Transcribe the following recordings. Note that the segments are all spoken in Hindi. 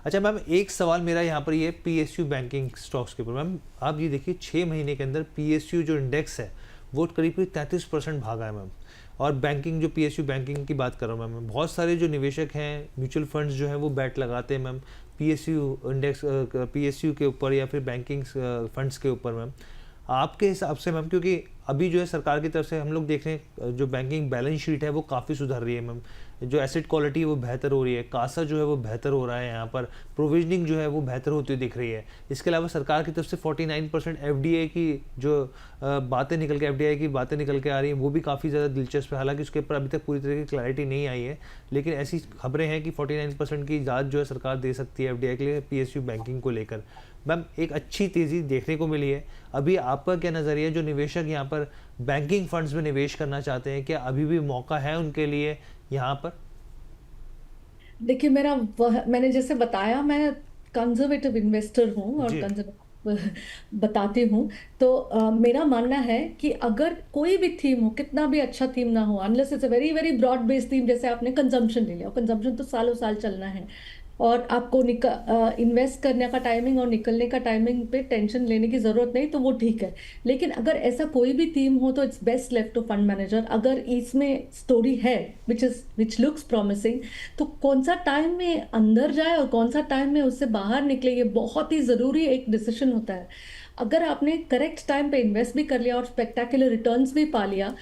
अच्छा मैम, एक सवाल मेरा यहाँ पर ये पीएसयू बैंकिंग स्टॉक्स के ऊपर। मैम आप ये देखिए 6 महीने के अंदर पीएसयू जो इंडेक्स है वो करीब करीब 33% भागा है मैम। और बैंकिंग, जो पीएसयू बैंकिंग की बात कर रहा हूँ मैम, बहुत सारे जो निवेशक हैं, म्यूचुअल फंड्स जो हैं वो बैट लगाते हैं मैम पीएसयू इंडेक्स, पीएसयू के ऊपर या फिर बैंकिंग फंड्स के ऊपर मैम। आपके हिसाब से मैम, क्योंकि अभी जो है सरकार की तरफ से हम लोग देख रहे हैं जो बैंकिंग बैलेंस शीट है वो काफ़ी सुधर रही है मैम, जो एसेट क्वालिटी है वो बेहतर हो रही है, कासा जो है वो बेहतर हो रहा है, यहाँ पर प्रोविजनिंग जो है वो बेहतर होती दिख रही है। इसके अलावा सरकार की तरफ से 49% एफडीआई की जो बातें निकल के एफडीआई की बातें निकल के आ रही हैं वो भी काफ़ी ज़्यादा दिलचस्प है। हालांकि उसके ऊपर अभी तक पूरी तरह की क्लैरिटी नहीं आई है, लेकिन ऐसी खबरें हैं कि 49% की इजाज़त जो है सरकार दे सकती है एफडीआई के लिए पीएसयू बैंकिंग को लेकर। मैम एक अच्छी तेज़ी देखने को मिली है। अभी आपका क्या नज़रिया, जो निवेशक यहाँ पर बैंकिंग फंड्स में निवेश करना चाहते हैं, क्या अभी भी मौका है उनके लिए यहाँ पर? देखिए, मेरा वह मैंने जैसे बताया, मैं कंजर्वेटिव इन्वेस्टर हूँ और जी। कंजर्वेटिव बताती हूँ। तो मेरा मानना है कि अगर कोई भी थीम हो, कितना भी अच्छा थीम ना हो, unless it's a very very broad based theme, जैसे आपने कंजम्पशन ले लिया, कंजम्पशन तो सालों साल चलना है, और आपको इन्वेस्ट करने का टाइमिंग और निकलने का टाइमिंग पे टेंशन लेने की जरूरत नहीं, तो वो ठीक है। लेकिन अगर ऐसा कोई भी थीम हो तो it's best left to fund manager. अगर इसमें स्टोरी है विच लुक्स प्रॉमिसिंग, तो कौन सा टाइम में अंदर जाए और कौन सा टाइम में उससे बाहर निकले, ये बहुत ही जरूरी एक डिसीजन होता है। अगर आपने करेक्ट टाइम पे इन्वेस्ट भी कर लिया और स्पेक्टेकुलर रिटर्न्स भी पा लिया,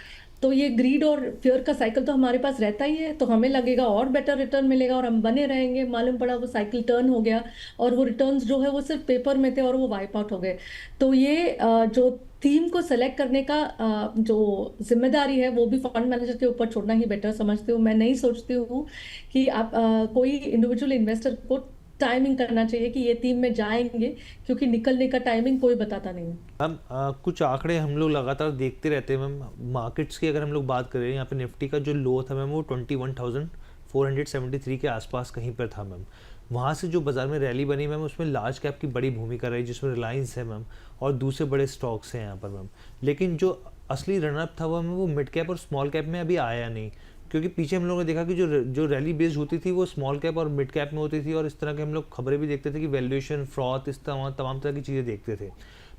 तो ये ग्रीड और फियर का साइकिल तो हमारे पास रहता ही है, तो हमें लगेगा और बेटर रिटर्न मिलेगा और हम बने रहेंगे। मालूम पड़ा वो साइकिल टर्न हो गया और वो रिटर्न्स जो है वो सिर्फ पेपर में थे और वो वाइप आउट हो गए। तो ये जो थीम को सेलेक्ट करने का जो जिम्मेदारी है वो भी फंड मैनेजर के ऊपर छोड़ना ही बेटर समझती हूँ। मैं नहीं सोचती हूँ कि आप कोई इंडिविजुअल इन्वेस्टर को टाइमिंग करना चाहिए कि ये थीम में जाएंगे, क्योंकि निकलने का टाइमिंग कोई बताता नहीं है। मैम कुछ आंकड़े हम लोग लगातार देखते रहते हैं मैम मार्केट्स की। अगर हम लोग बात करें, यहाँ पे निफ्टी का जो लो था मैम वो 21,473 के आसपास कहीं पर था मैम। वहाँ से जो बाज़ार में रैली बनी मैम, उसमें लार्ज कैप की बड़ी भूमिका रही, जिसमें रिलायंस है मैम और दूसरे बड़े स्टॉक्स हैं यहाँ पर मैम। लेकिन जो असली रनअप था वो मिड कैप और स्मॉल कैप में अभी आया नहीं, क्योंकि पीछे हम लोगों ने देखा कि जो रैली बेस्ड होती थी वो स्मॉल कैप और मिड कैप में होती थी, और इस तरह के हम लोग खबरें भी देखते थे कि वैल्यूएशन फ्रॉथ, इस तमाम तरह की चीज़ें देखते थे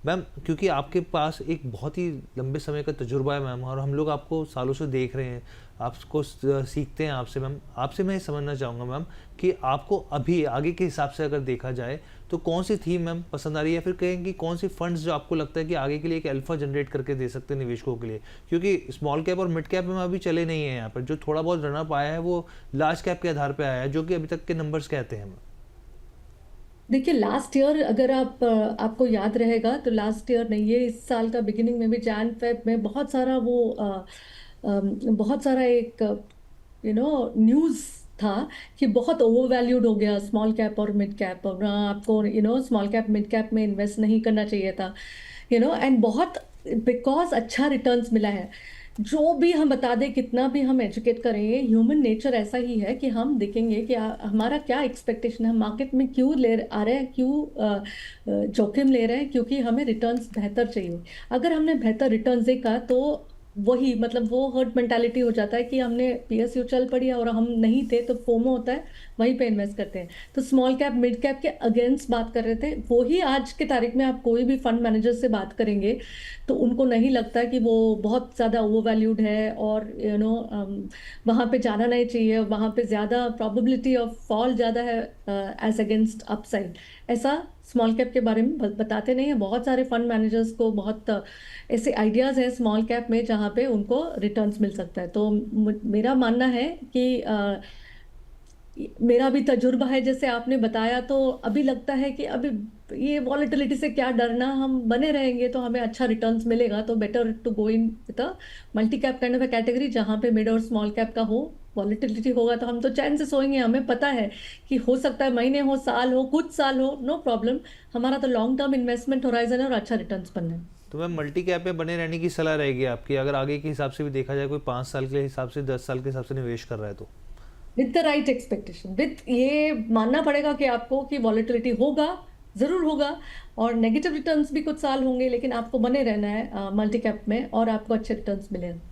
मैम। क्योंकि आपके पास एक बहुत ही लंबे समय का तजुर्बा है मैम, और हम लोग आपको सालों से देख रहे हैं, आपको सीखते हैं आपसे मैम। आपसे मैं ये समझना चाहूँगा मैम कि आपको अभी आगे के हिसाब से अगर देखा जाए तो कौन सी थीम मैम पसंद आ रही है, या फिर कहें कि कौन सी फंड्स जो आपको लगता है कि आगे के लिए एक अल्फा जनरेट करके दे सकते हैं निवेशकों के लिए? क्योंकि स्मॉल कैप और मिड कैप में अभी चले नहीं है यहाँ पर, जो थोड़ा बहुत रनअप आया है वो लार्ज कैप के आधार पर आया है, जो कि अभी तक के नंबर्स कहते हैं मैम। देखिए, लास्ट ईयर अगर आपको याद रहेगा तो लास्ट ईयर नहीं, ये इस साल का बिगिनिंग में भी जैन फेब में बहुत सारा बहुत सारा एक न्यूज़ था कि बहुत ओवर वैल्यूड हो गया स्मॉल कैप और मिड कैप, और आपको स्मॉल कैप मिड कैप में इन्वेस्ट नहीं करना चाहिए था, एंड बहुत बिकॉज अच्छा रिटर्न्स मिला है। जो भी हम बता दें, कितना भी हम एजुकेट करेंगे, ह्यूमन नेचर ऐसा ही है कि हम देखेंगे कि हमारा क्या एक्सपेक्टेशन है, मार्केट में क्यों आ रहे हैं, क्यों जोखिम ले रहे हैं, क्योंकि हमें रिटर्न्स बेहतर चाहिए। अगर हमने बेहतर रिटर्न्स देखा तो वही मतलब वो हर्ट मेंटालिटी हो जाता है कि हमने पीएसयू चल पड़ी और हम नहीं थे, तो फोमो होता है, वहीं पे इन्वेस्ट करते हैं। तो स्मॉल कैप मिड कैप के अगेंस्ट बात कर रहे थे, वो ही आज के तारीख में आप कोई भी फंड मैनेजर से बात करेंगे तो उनको नहीं लगता कि वो बहुत ज़्यादा ओवर वैल्यूड है और वहाँ पे जाना नहीं चाहिए, वहाँ पे ज़्यादा प्रोबेबिलिटी ऑफ फॉल ज़्यादा है एज अगेंस्ट अपसाइड। ऐसा स्मॉल कैप के बारे में बताते नहीं है। बहुत सारे फंड मैनेजर्स को बहुत ऐसे आइडियाज़ हैं स्मॉल कैप में जहाँ पे उनको रिटर्न्स मिल सकता है। तो मेरा मानना है कि मेरा भी तजुर्बा है जैसे आपने बताया, तो अभी लगता है कि अभी ये वॉलेटिलिटी से क्या डरना, हम बने रहेंगे तो हमें अच्छा रिटर्न्स मिलेगा। तो better to go in with a multi cap kind of a category जहाँ पे मिड और स्मॉल कैप का हो। वॉलेटिलिटी होगा तो हम तो चैन से सोएंगे, हमें पता है कि हो सकता है महीने हो, साल हो, कुछ साल हो, नो प्रॉब्लम। हमारा तो लॉन्ग टर्म इन्वेस्टमेंट होराइजन है और अच्छा रिटर्न्स बनना है। तो मैम मल्टी कैप में बने रहने की सलाह रहेगी आपकी, अगर आगे के हिसाब से भी देखा जाए, कोई 5 साल के हिसाब से 10 साल के हिसाब से निवेश कर रहा है तो? With the right expectation, with ये मानना पड़ेगा कि आपको कि वॉलेटिलिटी होगा, जरूर होगा, और नेगेटिव रिटर्न्स भी कुछ साल होंगे, लेकिन आपको बने रहना है मल्टी कैप में और आपको अच्छे रिटर्न्स मिलेंगे।